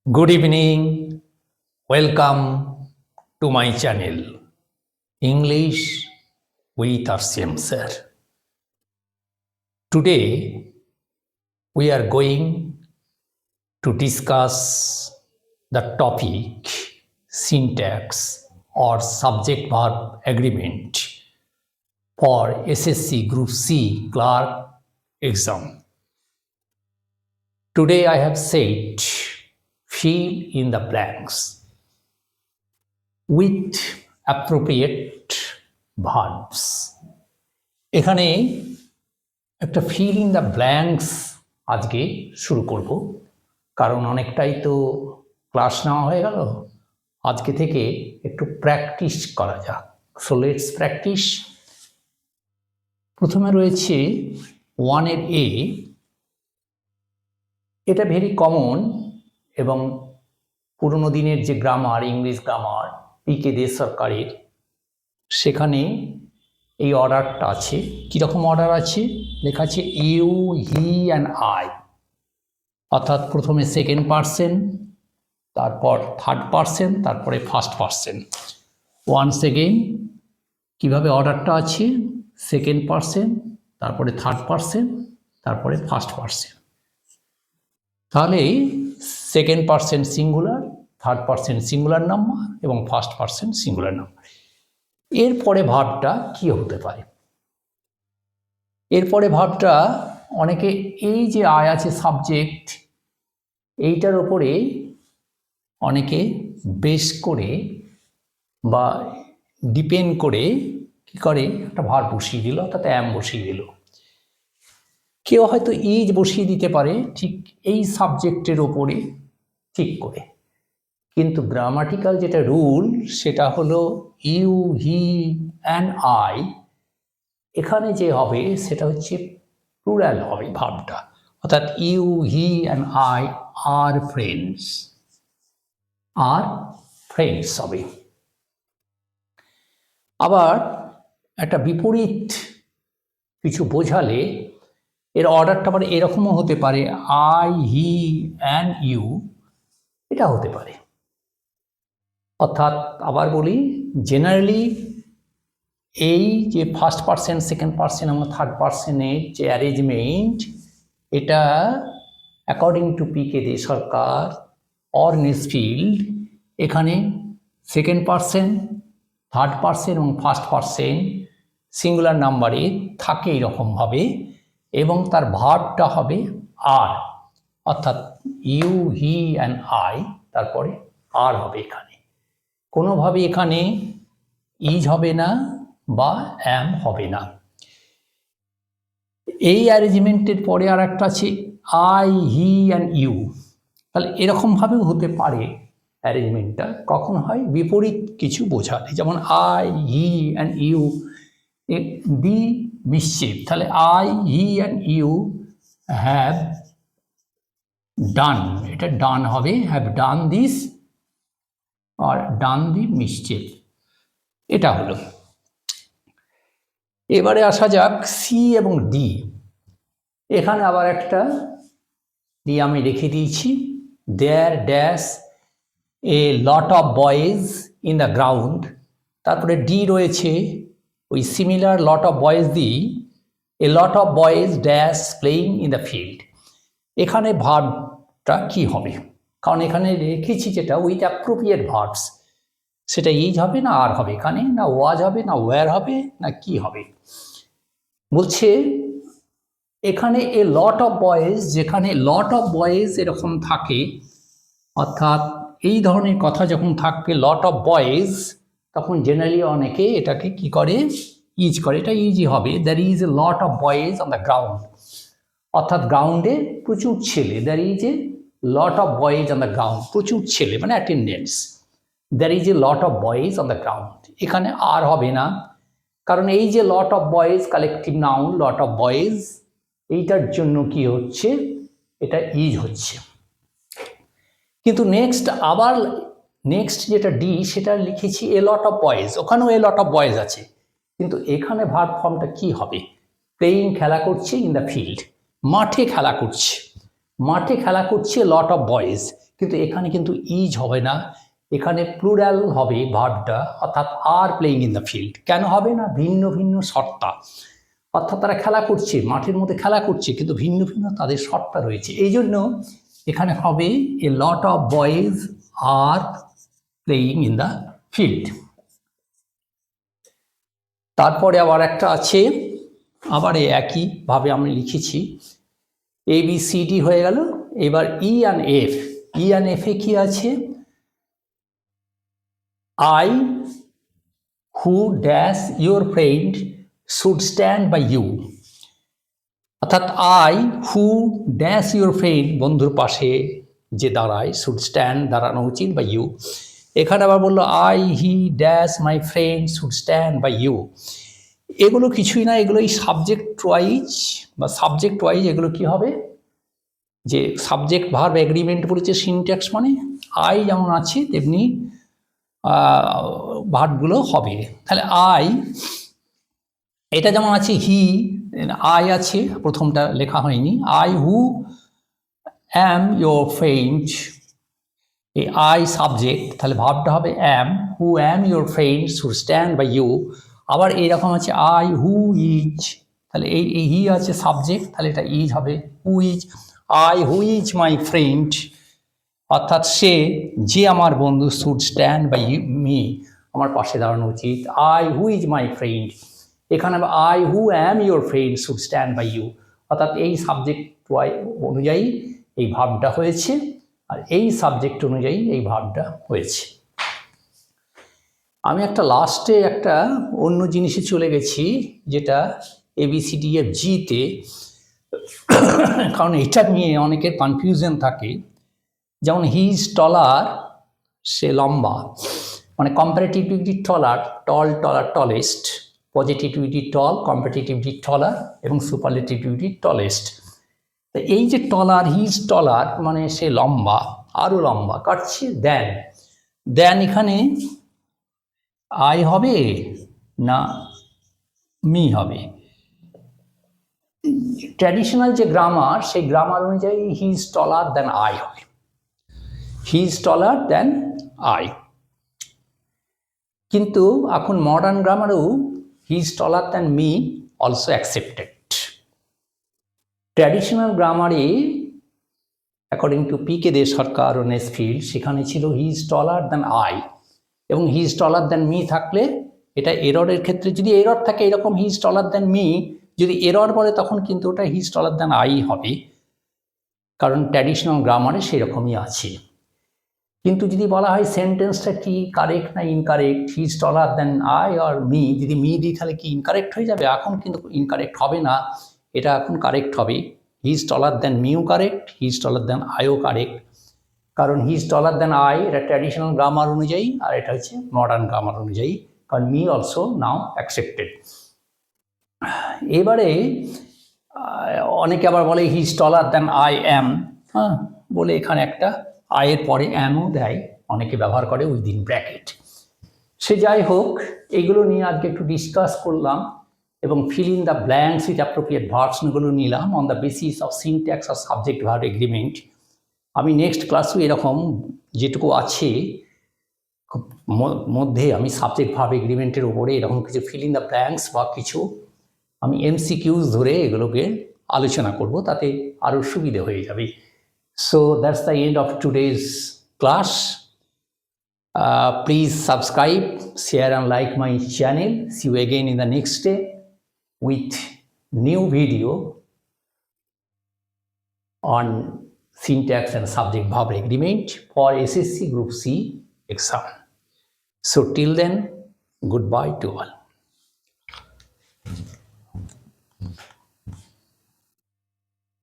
Good evening. Welcome to my channel English with RCM sir. Today we are going to discuss the topic syntax or subject verb agreement for SSC Group C clerk exam. Today I have said fill in the blanks with appropriate verbs. এখানে একটা fill in the blanks আজকে শুরু করব, কারণ অনেকটাই তো class নেওয়া হয়ে গেল। আজকে থেকে একটু প্র্যাকটিস করা যাক। So let's practice. প্রথমে রয়েছে 1-এর এ। এটা ভেরি কমন এবং পুরনো দিনের যে গ্রামার, ইংলিশ গ্রামার পিকে দে সরকারের, সেখানে এই অর্ডারটা আছে। কীরকম অর্ডার আছে? লেখা আছে ইউ, হি অ্যান্ড আই, অর্থাৎ প্রথমে সেকেন্ড পারসন, তারপর থার্ড পারসন, তারপরে ফার্স্ট পারসন। ওয়ান্স এগেইন কীভাবে অর্ডারটা আছে? সেকেন্ড পারসন, তারপরে থার্ড পারসন, তারপরে ফার্স্ট পারসন। তাহলে second person singular, third person singular number এবং ফার্স্ট পারসন সিঙ্গুলার নাম্বার। এরপরে ভার্বটা কী হতে পারে? এরপরে ভার্বটা অনেকে এই যে আয় আছে সাবজেক্ট, এইটার ওপরে অনেকে বেস করে বা ডিপেন্ড করে কি করে একটা ভার্ব বসিয়ে দিল, অর্থাৎ অ্যাম বসিয়ে দিল। কেউ হয়তো ইজ বসিয়ে দিতে পারে ঠিক এই সাবজেক্টের ওপরে ঠিক করে, কিন্তু গ্রামাটিক্যাল যেটা রুল সেটা হলো ইউ, হি অ্যান্ড আই। এখানে যে হবে সেটা হচ্ছে প্লুরাল হবে ভার্বটা, অর্থাৎ you, he and I are friends, are friends হবে। আবার একটা বিপরীত কিছু বোঝালে এর অর্ডারটা আবার এরকমও হতে পারে, আই, হি অ্যান্ড ইউ, এটা হতে পারে। অর্থাৎ আবার বলি, জেনারেলি এই যে ফার্স্ট পারসন, সেকেন্ড পারসন এবং থার্ড পারসনের যে অ্যারেঞ্জমেন্ট, এটা according to P K De Sarkar or Nesfield, এখানে সেকেন্ড পারসন, থার্ড পারসন এবং ফার্স্ট পারসন সিঙ্গুলার নাম্বারে থাকে এরকমভাবে, এবং তার ভার্বটা হবে আর, অর্থাৎ ইউ, হি অ্যান্ড আই, তারপরে আর হবে। এখানে কোনোভাবে এখানে ইজ হবে না বা অ্যাম হবে না। এই অ্যারেঞ্জমেন্টের পরে আর একটা আছে আই, হি অ্যান্ড ইউ। তাহলে এরকমভাবেও হতে পারে অ্যারেঞ্জমেন্টটা। কখন হয়? বিপরীত কিছু বোঝালে, যেমন I, he and you the mischief. তাহলে I, he and you have done, এটা ডান হবে, হ্যাভ ডান দিস আর ডান দি মিসচিফ। এটা হলো। এবারে আসা যাক সি এবং ডি। এখানে আবার একটা ডি আমি রেখে দিয়েছি, there dash a lot of boys in the ground. তারপরে ডি রয়েছে ওই similar lot of boys the, a lot of boys dash playing in the field. এখানে ভার্বটা কি হবে? কারণ এখানে রেখেছি যেটা উইথ অ্যাপ্রোপ্রিয়েট ভার্বস, সেটা ইজ হবে না আর হবে, এখানে না ওয়াজ হবে না ওয়্যার হবে না কি হবে। বলছে এখানে এ লট অফ বয়েজ, যেখানে লট অফ বয়েজ এরকম থাকে, অর্থাৎ এই ধরনের কথা যখন থাকবে লট অফ বয়েজ, তখন জেনারেলি অনেকে এটাকে কি করে? ইজ করে। এটা ইজি হবে, there is a lot of boys on the ground, অর্থাৎ গ্রাউন্ডে প্রচুর ছেলে। There is a lot of boys on the ground, প্রচুর ছেলে মানে attendance. There is a lot of boys on the ground. এখানে আর হবে না, কারণ এই যে lot of boys collective noun lot of boys, এইটার জন্য কি হচ্ছে? এটা ইজ হচ্ছে। কিন্তু নেক্সট যেটা ডি, সেটা লিখেছি এ লট অফ বয়েজ, ওখানেও এ লট অফ বয়েজ আছে, কিন্তু এখানে ভার্ব ফর্মটা কি হবে? প্লেইং, খেলা করছে, ইন দ্য ফিল্ড, মাঠে খেলা করছে। মাঠে খেলা করছে লট অফ বয়েজ, কিন্তু এখানে কিন্তু ইজ হবে না, এখানে প্লুরাল হবে ভার্বটা, অর্থাৎ আর প্লেইং ইন দ্য ফিল্ড। কেন হবে না? ভিন্ন ভিন্ন সত্তা, অর্থাৎ তারা খেলা করছে, মাঠের মধ্যে খেলা করছে, কিন্তু ভিন্ন ভিন্ন তাদের সত্তা রয়েছে। এই জন্য এখানে হবে a lot of boys are playing in the field. তারপরে আবার একটা আছে, আবার একইভাবে আমি লিখেছি, ABCD হয়ে গেল। এবার E&F, E&F-এ কি আছে? I who dash your friend should stand by you, অর্থাৎ I who dash your friend, বন্ধুর পাশে যে দাঁড়ায়, should stand, দাঁড়ানো উচিত, by you। এখানে আবার বললো I he dash my friend should stand by you। এগুলো কিছুই না, এগুলো এই সাবজেক্ট ওয়াইজ বা সাবজেক্ট ওয়াইজ এগুলো কি হবে, যে সাবজেক্ট ভার্ব এগ্রিমেন্ট বলেছে সিনট্যাক্স, মানে আই যেমন আছে তেমনি ভার্বগুলো হবে। তাহলে আই, এটা যেমন আছে হি, আই আছে, প্রথমটা লেখা হয়নি, I who am your friend, এই আই সাবজেক্ট, তাহলে ভার্বটা হবে am, who am your friend should stand by you. আবার এইরকম আছে আই হু ইজ, তাহলে এই হি আছে সাবজেক্ট, তাহলে এটা ইজ হবে, who is, I who is my friend, অর্থাৎ সে যে আমার বন্ধু, শুড স্ট্যান্ড বাই মি, আমার পাশে দাঁড়ানো উচিত, I who is my friend. এখানে I who am your friend should stand by you, অর্থাৎ এই সাবজেক্ট অনুযায়ী এই ভাবটা হয়েছে, আর এই সাবজেক্ট অনুযায়ী এই ভাবটা হয়েছে। আমি একটা লাস্টে একটা অন্য জিনিসে চলে গেছি, যেটা ABCDFGতে, কারণ এটা নিয়ে অনেকের কনফিউশন থাকে। যেমন হি ইজ টলার, সে লম্বা, মানে কম্পারেটিভলি টলার, টল, টলার, টলেস্ট, পজিটিভিটি টল, কম্পারেটিভলি টলার এবং সুপারলেটিভিটি টলেস্ট। তো এই যে টলার, হি ইজ টলার মানে সে লম্বা, আরও লম্বা, কাটছে দেন, দেন এখানে আই হবে না মি হবে? ট্র্যাডিশনাল যে গ্রামার, সেই গ্রামার অনুযায়ী হি ইজ টলার দেন আই হবে, he is taller than I. কিন্তু এখন মডার্ন গ্রামারেও he is taller than me also accepted. Traditional গ্রামারে according to PK De Sarkar ও নেসফিল্ড, সেখানে ছিল হি ইজ টলার দেন আই, এবং হি ইজ টলার দেন মি থাকলে, এটা এররের ক্ষেত্রে যদি এরর থাকে এরকম হি ইজ টলার দেন মি, যদি এরর বলে তখন কিন্তু ওটা হি ইজ টলার দেন আই হবে, কারণ ট্র্যাডিশনাল গ্রামারে সেরকমই আছে। কিন্তু যদি বলা হয় সেন্টেন্সটা কি কারেক্ট না incorrect, he is taller than I are me, যদি মি দিই তাহলে কি ইনকারেক্ট হয়ে যাবে? এখন কিন্তু ইনকারেক্ট হবে না, এটা এখন কারেক্ট হবে। হি ইজ টলার দেন মিও correct, he is taller than আইও কারেক্ট, কারণ he is taller than I এটা ট্র্যাডিশনাল গ্রামার অনুযায়ী, আর এটা হচ্ছে মডার্ন গ্রামার অনুযায়ী, কারণ মি অলসো নাও অ্যাকসেপ্টেড। এবারে অনেকে আবার বলে হি is taller than I am, হ্যাঁ, বলে এখানে একটা আয়ের পরে অ্যামও দেয়, অনেকে ব্যবহার করে উইদিন ব্র্যাকেট। সে যাই হোক, এইগুলো নিয়ে আজকে একটু ডিসকাস করলাম, এবং fill in the blanks with appropriate ভার্বসগুলো নিলাম on the basis of syntax of subject verb agreement. আমি নেক্সট ক্লাসও এরকম যেটুকু আছে মধ্যে আমি সাবজেক্ট ভার্ব এগ্রিমেন্টের উপরে এরকম কিছু ফিল ইন দ্য ব্ল্যাঙ্কস বা কিছু আমি MCQs ধরে এগুলোকে আলোচনা করব, তাতে আরও সুবিধে হয়ে যাবে। So that's the end of today's class. Please subscribe, share and like my channel. See you again in the next day with new video on syntax and subject verb agreement for SSC Group C exam. So till then, goodbye to all.